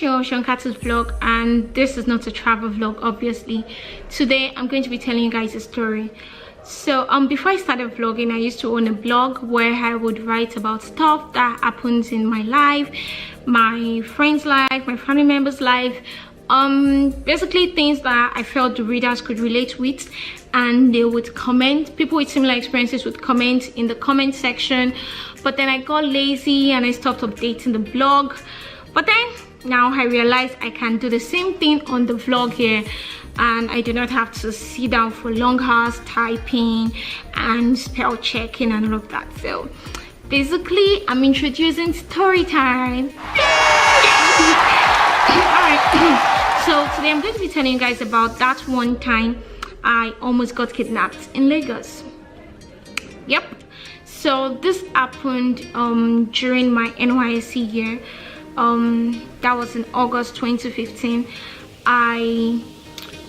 Seun vlog, and this is not a travel vlog. Obviously today I'm going to be telling you guys a story. So before I started vlogging, I used to own a blog where I would write about stuff that happens in my life, my friends' life, my family members' life, basically things that I felt the readers could relate with, and they would comment. People with similar experiences would comment in the comment section, but then I got lazy and I stopped updating the blog. But then now I realized I can do the same thing on the vlog here, and I do not have to sit down for long hours typing and spell checking and all of that. So basically I'm introducing Storytime. Alright, so today I'm going to be telling you guys about that one time I almost got kidnapped in Lagos. Yep, so this happened during my NYSC year. That was in August 2015.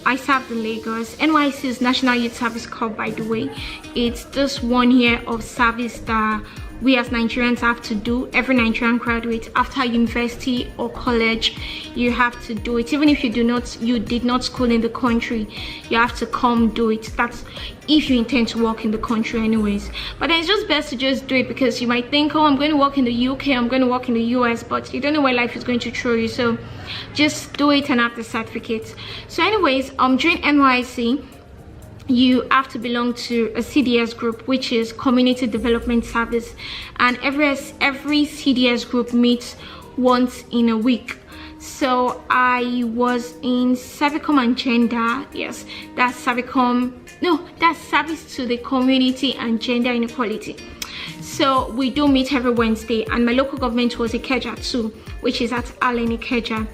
I served in Lagos. NYSC is National Youth Service Corps, by the way. It's this 1 year of service that we as Nigerians have to do. Every Nigerian graduate after university or college, you have to do it. Even if you did not school in the country, you have to come do it. That's if you intend to work in the country anyways. But then it's just best to just do it, because you might think, oh, I'm going to work in the UK, I'm going to work in the US, but you don't know where life is going to throw you. So just do it and have the certificate. So anyways, during NYSC, you have to belong to a CDS group, which is Community Development Service, and every CDS group meets once in a week. So I was in Servicom and Gender. Yes, that's Servicom. No, that's Service to the Community and Gender Inequality. So we do meet every Wednesday, and my local government was Ikeja too, which is at Allen Ikeja,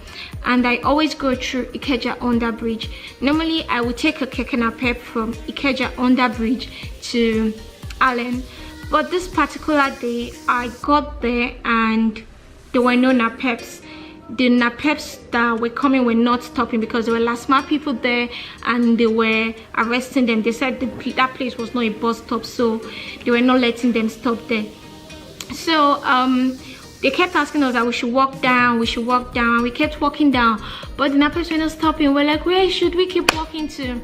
and I always go through Ikeja under bridge. Normally I would take a keke napep from Ikeja under bridge to Allen, but this particular day I got there and there were no napeps. The napeps that were coming were not stopping because there were LASMA people there and they were arresting them. They said that place was not a bus stop, so they were not letting them stop there. So they kept asking us that we should walk down, we should walk down. We kept walking down, but the napeps were not stopping. We're like, where should we keep walking to?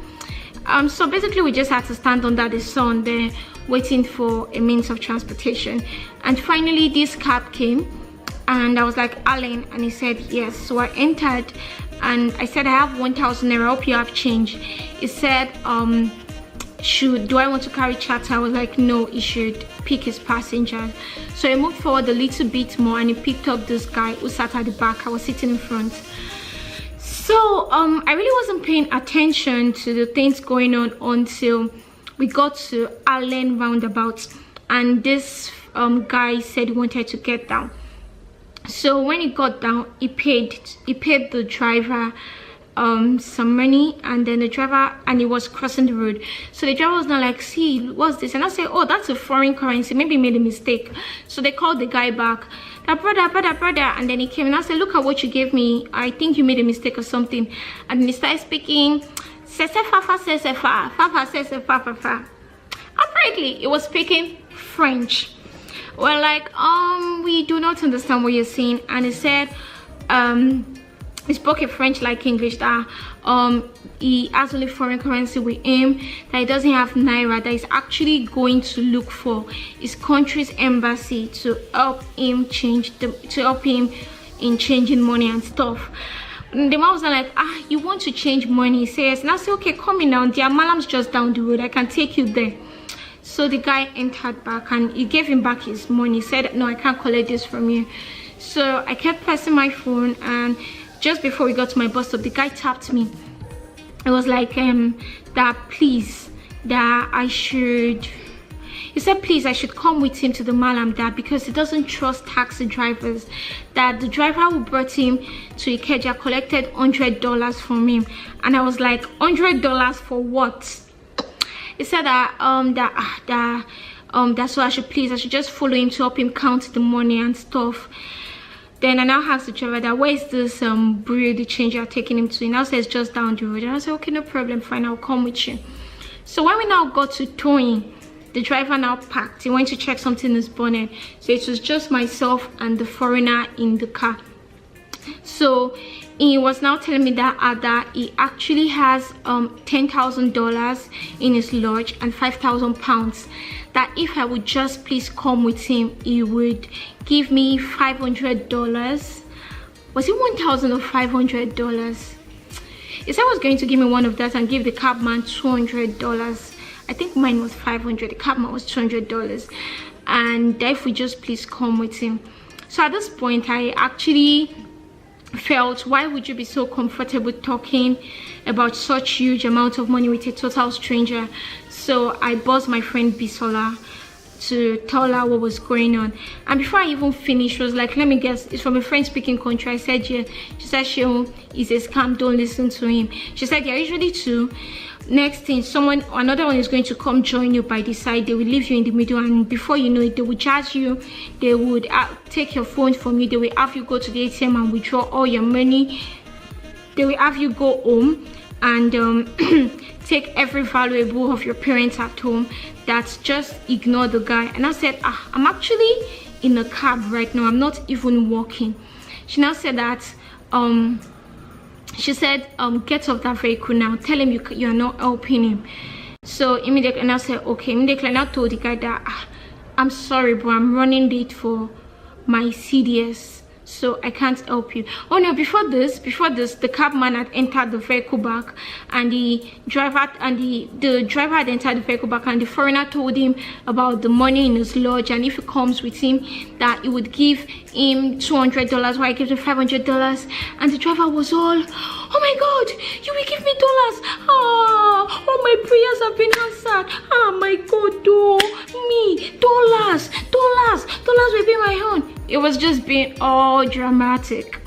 So basically we just had to stand under the sun there waiting for a means of transportation. And finally this cab came, and I was like, Alan, and he said yes. So I entered and I said, I have 1,000 naira, I hope you have change. He said, do I want to carry charter? I was like, no, he should pick his passengers. So I moved forward a little bit more and he picked up this guy who sat at the back. I was sitting in front. So I really wasn't paying attention to the things going on until we got to Allen Roundabout, and this guy said he wanted to get down. So when he got down, he paid the driver some money, and then the driver, and he was crossing the road. So the driver was not like, see, what's this? And I said, oh, that's a foreign currency, maybe he made a mistake. So they called the guy back, that brother, and then he came and I said, look at what you gave me, I think you made a mistake or something. And then he started speaking, apparently he was speaking French. We're like, we do not understand what you're saying. And he said, he spoke a French like English, that he has only foreign currency with him, that he doesn't have naira, that he's actually going to look for his country's embassy to help him in changing money and stuff. And the man was like, you want to change money? He says, and I said, okay, come in now, there are mallams just down the road, I can take you there. So the guy entered back and he gave him back his money. He said, no, I can't collect this from you. So I kept pressing my phone, and just before we got to my bus stop, the guy tapped me. It was like, that please, that I should, he said please I should come with him to the mallam, that because he doesn't trust taxi drivers, that the driver who brought him to Ikeja collected $100 from him. And I was like, $100 for what? He said that that's why I should just follow him to help him count the money and stuff. Then I now asked the driver that, where is this bureaue, the change you're taking him to? He now says just down the road. And I said, okay, no problem, fine, I'll come with you. So when we now got to Toyin, the driver now parked. He went to check something in his bonnet. So it was just myself and the foreigner in the car. So he was now telling me that he actually has $10,000 in his lodge and 5,000 pounds, that if I would just please come with him, he would give me $500. Was it 1,000 or $500? He said he was going to give me one of that and give the cabman $200. I think mine was $500, the cabman was $200, and if we just please come with him. So at this point, I actually felt, why would you be so comfortable talking about such huge amount of money with a total stranger? So I buzzed my friend Bisola to tell her what was going on, and before I even finished, she was like, let me guess, it's from a French speaking country. I said, yeah. She said, Seun, is a scam, don't listen to him. She said, there are usually two. Next thing, another one is going to come join you by the side. They will leave you in the middle, and before you know it, they will charge you. They would take your phone from you. They will have you go to the ATM and withdraw all your money. They will have you go home and take every valuable of your parents at home. That's just ignore the guy. And I said, I'm actually in a cab right now, I'm not even walking. She now said that she said, get off that vehicle now, tell him you are not helping him. So immediately, and I said, okay. Immediately, and I told the guy that I'm sorry, but I'm running late for my CDS, so I can't help you. Oh no, before this, the cabman had entered the vehicle back, and the driver had entered the vehicle back, and the foreigner told him about the money in his lodge, and if he comes with him, that he would give him $200 while I give him $500. And the driver was all, oh my god, you will give me dollars. All my prayers have been answered. Oh my god, me, dollars will be my own. It was just being all dramatic.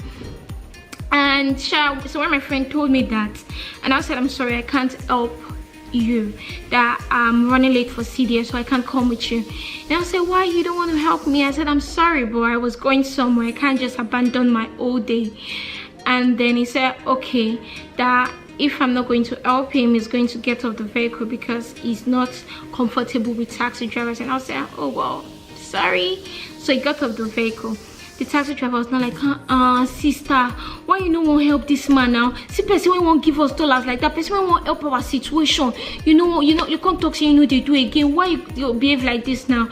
And so when my friend told me that, and I said, I'm sorry, I can't help you, that I'm running late for CDS, so I can't come with you. And I said, why, you don't want to help me? I said, I'm sorry, but I was going somewhere, I can't just abandon my whole day. And then he said, okay, that if I'm not going to help him, he's going to get off the vehicle because he's not comfortable with taxi drivers. And I said, oh well, sorry. So he got off the vehicle. The taxi driver was not like, sister, why you no want help this man now? See, person we won't give us dollars like that, person we won't help our situation. You can't talk, say, they do again. Why you behave like this now?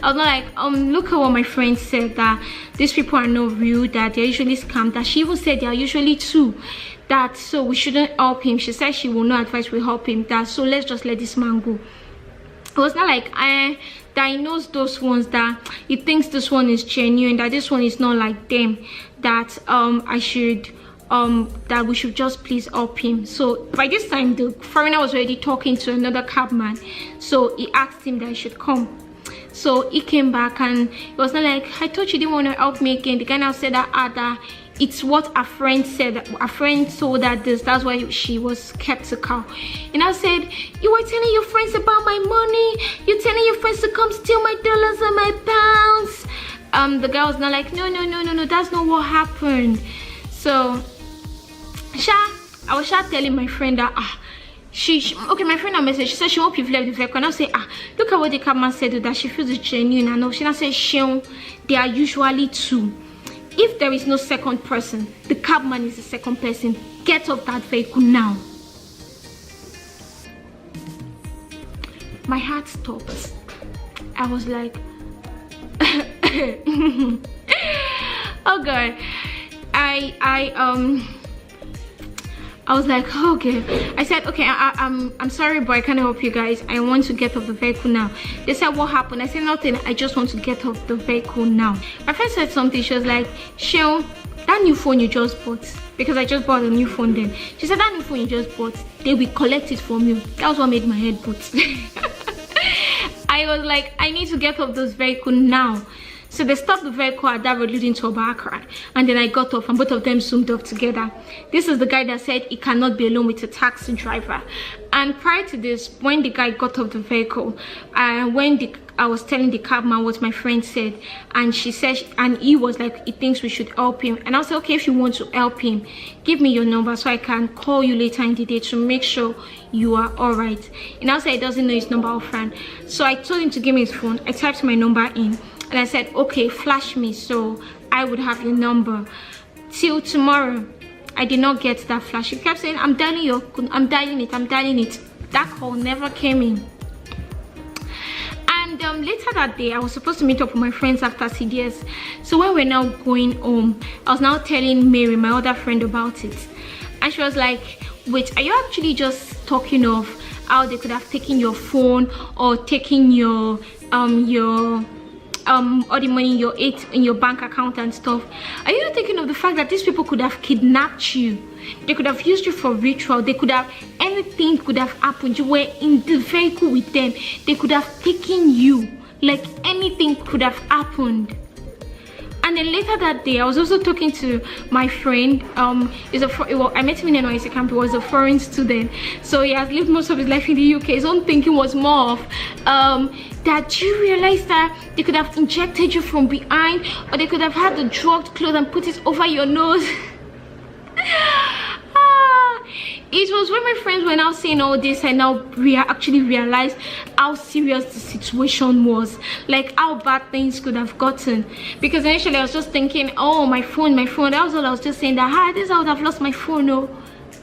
I was not like, look at what my friend said, that these people are not real, that they're usually scammed, that she even said they are usually two, that so we shouldn't help him. She said she will not advise we help him, that so let's just let this man go. It was not like that he knows those ones, that he thinks this one is genuine, that this one is not like them, that that we should just please help him. So by this time, the foreigner was already talking to another cabman, so he asked him that he should come. So he came back, and it was not like, I thought you didn't want to help me again. The guy now said that it's what a friend said. A friend told her this, that's why she was skeptical. And I said, you were telling your friends about my money, you're telling your friends to come steal my dollars and my pounds. The guy was not like, no, that's not what happened. So I was telling my friend that okay, my friend messaged, she said she hope you've left the vehicle. And I say, look at what the cabman said, that she feels it's genuine. And all she now said, Seun, they are usually two. If there is no second person, the cabman is the second person. Get off that vehicle now. My heart stopped. I was like, oh god. I was like, okay. I said, okay, I'm sorry, but I can't help you guys. I want to get off the vehicle now. They said, what happened? I said, nothing. I just want to get off the vehicle now. My friend said something. She was like, Seun, that new phone you just bought, because I just bought a new phone then. She said, that new phone you just bought, they will collect it from you. That was what made my head put. I was like, I need to get off this vehicle now. So they stopped the vehicle at that road leading to Obakra, and then I got off, and both of them zoomed off together. This is the guy that said he cannot be alone with a taxi driver. And prior to this, when the guy got off the vehicle, I was telling the cabman what my friend said, and she said, and he was like, he thinks we should help him. And I said, okay, if you want to help him, give me your number so I can call you later in the day to make sure you are all right. And I said he doesn't know his number offhand, so I told him to give me his phone. I typed my number in, and I said, okay, flash me so I would have your number. Till tomorrow, I did not get that flash. She kept saying, I'm dialing it. That call never came in. And later that day, I was supposed to meet up with my friends after CDS. So when we're now going home, I was now telling Mary, my other friend, about it. And she was like, wait, are you actually just talking of how they could have taken your phone or taken your all the money in your bank account and stuff? Are you not thinking of the fact that these people could have kidnapped you? They could have used you for ritual. They could have, anything could have happened. You were in the vehicle with them. They could have taken you. Like, anything could have happened. And then later that day, I was also talking to my friend. I met him in NYC camp. He was a foreign student, so he has lived most of his life in the UK. His own thinking was more of that you realize that they could have injected you from behind, or they could have had the drugged cloth and put it over your nose. It was when my friends were now saying all this, I now actually realized how serious the situation was, like how bad things could have gotten. Because initially I was just thinking, oh, my phone, that was all I was just saying, that this I would have lost my phone. No,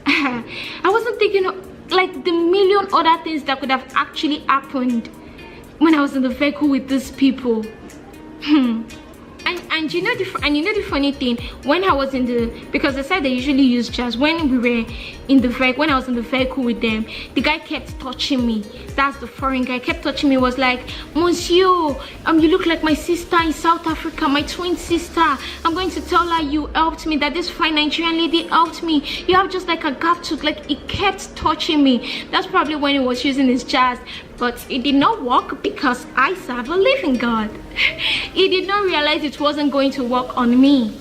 I wasn't thinking like the million other things that could have actually happened when I was in the vehicle with these people. And you know the funny thing, when I was in because they said they usually use jazz, when I was in the vehicle with them, the guy kept touching me. That's the foreign guy, kept touching me, was like, Monsieur, you look like my sister in South Africa, my twin sister. I'm going to tell her you helped me, that this fine Nigerian lady helped me. You have just like a gap tooth. Like, he kept touching me. That's probably when he was using his jazz. But it did not work because I serve a living God. He did not realize it wasn't going to work on me.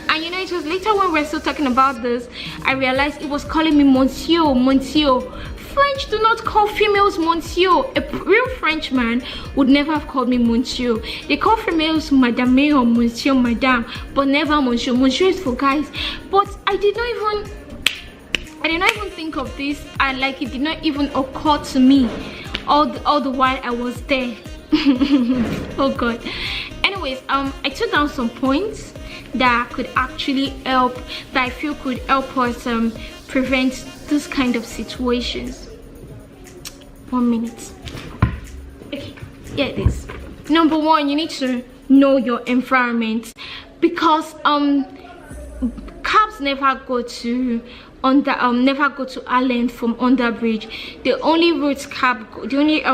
And you know, it was later when we were still talking about this, I realized it was calling me Monsieur. French do not call females Monsieur. A real Frenchman would never have called me Monsieur. They call females Madame or Monsieur, Madame, but never Monsieur. Monsieur is for guys. But I did not even think of this, and like, it did not even occur to me all the while I was there. Oh God. Anyways, I took down some points that could actually help, that I feel could help us prevent this kind of situations. 1 minute. Okay, here it is. Number one, you need to know your environment, because cabs never go to Allen from Underbridge. The only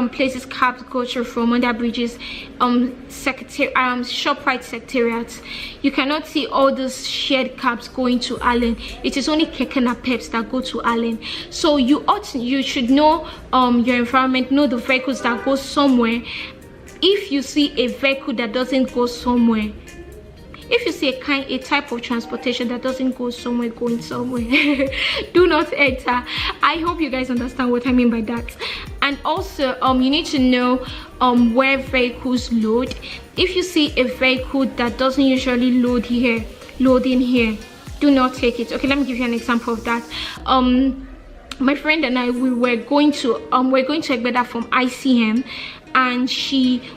places cabs go to from Underbridge is ShopRite Secretariat. You cannot see all those shared cabs going to Allen. It is only Keke Napeps that go to Allen. So you should know your environment, know the vehicles that go somewhere. If you see a vehicle that doesn't go somewhere, if you see a type of transportation that doesn't go somewhere, going somewhere, do not enter. I hope you guys understand what I mean by that. And also, you need to know where vehicles load. If you see a vehicle that doesn't usually load in here, do not take it. Okay, let me give you an example of that. My friend and I, we're going to Egbeda from ICM, and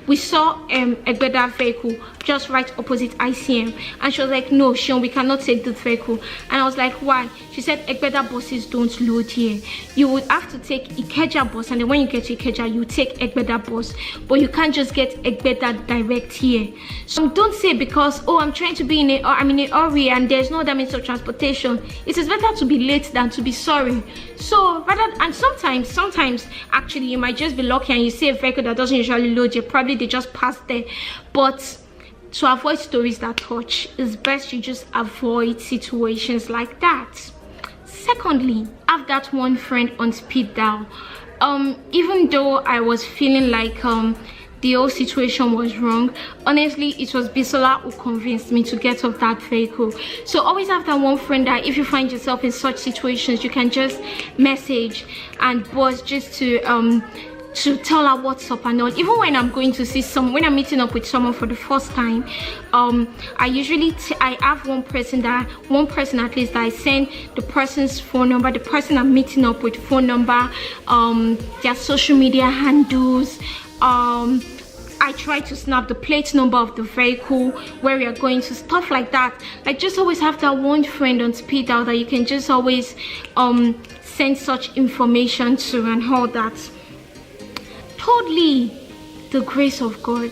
we saw Egbeda vehicle just right opposite ICM, and she was like, no, Seun, we cannot take this vehicle. And I was like, why? She said Egbeda buses don't load here. You would have to take Ikeja bus, and then when you get to Ikeja, you take Egbeda bus, but you can't just get Egbeda direct here. So don't say because, oh, I'm trying to be I'm in a hurry and there's no other means of transportation. It is better to be late than to be sorry. So sometimes actually you might just be lucky and you see a vehicle that doesn't usually load here. Probably they just passed there. But to avoid stories that touch, it's best you just avoid situations like that. Secondly, have that one friend on speed dial. Even though I was feeling like the whole situation was wrong, honestly, it was Bisola who convinced me to get off that vehicle. So always have that one friend that if you find yourself in such situations, you can just message and boss just to tell her what's up and all. Even when I'm going to see when I'm meeting up with someone for the first time, I have one person at least that I send the person's phone number, the person I'm meeting up with phone number, their social media handles, I try to snap the plate number of the vehicle, where we are going to, stuff like that. Like, just always have that one friend on speed dial that you can just always send such information to and all that. Totally the grace of God,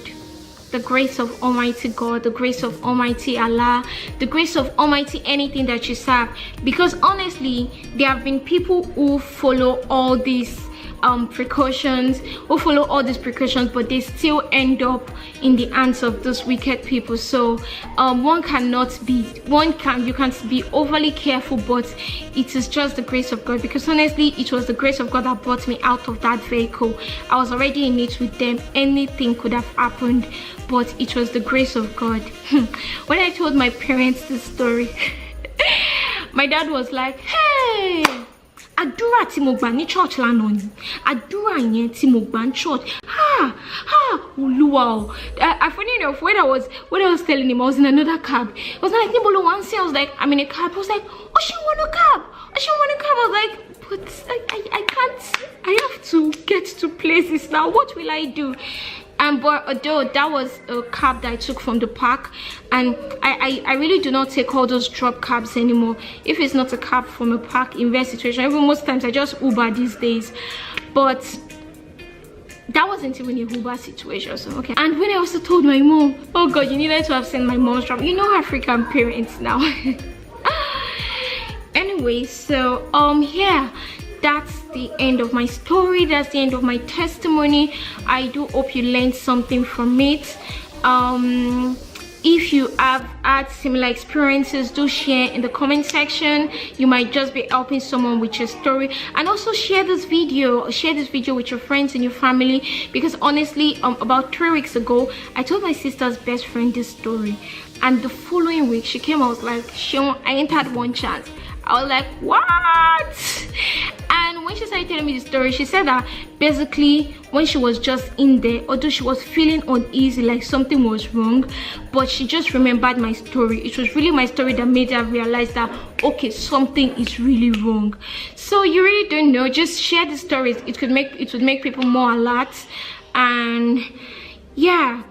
the grace of Almighty God, the grace of Almighty Allah, the grace of Almighty anything that you serve. Because honestly, there have been people who follow all these precautions, but they still end up in the hands of those wicked people. So you can't be overly careful, but it is just the grace of God. Because honestly, it was the grace of God that brought me out of that vehicle. I was already in it with them. Anything could have happened, but it was the grace of God. When I told my parents this story, my dad was like, hey, àdúrà tí mo gbà ní church lánàá ni, àdúrà yẹn tí mo gbà ní church, Olúwa o. Funny enough, when I was telling him, I was in another cab. I was like, níbo ló wà ń sìn? I was like, I'm in a cab. I was like, oh, she want a cab. I was like, but I can't. I have to get to places now. What will I do? But although that was a cab that I took from the park, and I really do not take all those drop cabs anymore. If it's not a cab from a park in that situation, even most times I just Uber these days. But that wasn't even a Uber situation, so okay. And when I also told my mom, oh God, you needed to have seen my mom's drop. You know, African parents now. Anyway, so yeah, that's the end of my story. That's the end of my testimony. I do hope you learned something from it. If you have had similar experiences, do share in the comment section. You might just be helping someone with your story. And also share this video with your friends and your family, because honestly, about 3 weeks ago, I told my sister's best friend this story, and the following week she came. I was like, Seun, I ain't had one chance. I was like, what? And when she started telling me the story, she said that basically when she was just in there, although she was feeling uneasy, like something was wrong, but she just remembered my story. It was really my story that made her realize that, okay, something is really wrong. So you really don't know, just share the stories. It would make people more alert. And yeah,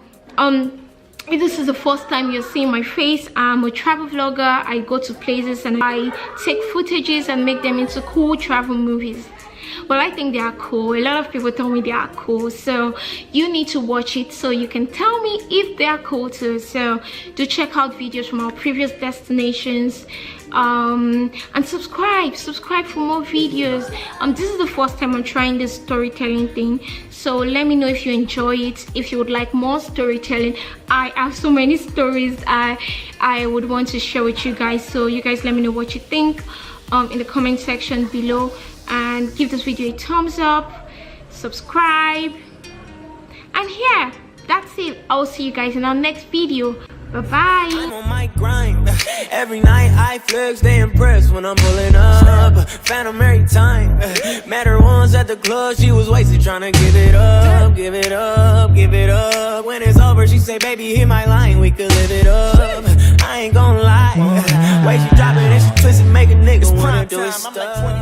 if this is the first time you're seeing my face, I'm a travel vlogger. I go to places and I take footages and make them into cool travel movies. Well, I think they are cool. A lot of people tell me they are cool, so you need to watch it so you can tell me if they are cool too. So do check out videos from our previous destinations, and subscribe for more videos. This is the first time I'm trying this storytelling thing, so let me know if you enjoy it, if you would like more storytelling. I have so many stories I would want to share with you guys, so you guys let me know what you think in the comment section below, and give this video a thumbs up, subscribe, and yeah, that's it. I'll see you guys in our next video. Bye-bye. I'm on my grind. Every night I flex, they impressed when I'm pulling up. Phantom every time. Met her once at the club, she was wasted trying to give it up. Give it up, give it up. When it's over, she say, baby, hit my line, we could live it up. I ain't gonna lie. Way she drop it and she twist it, make a nigga wanna do his stuff.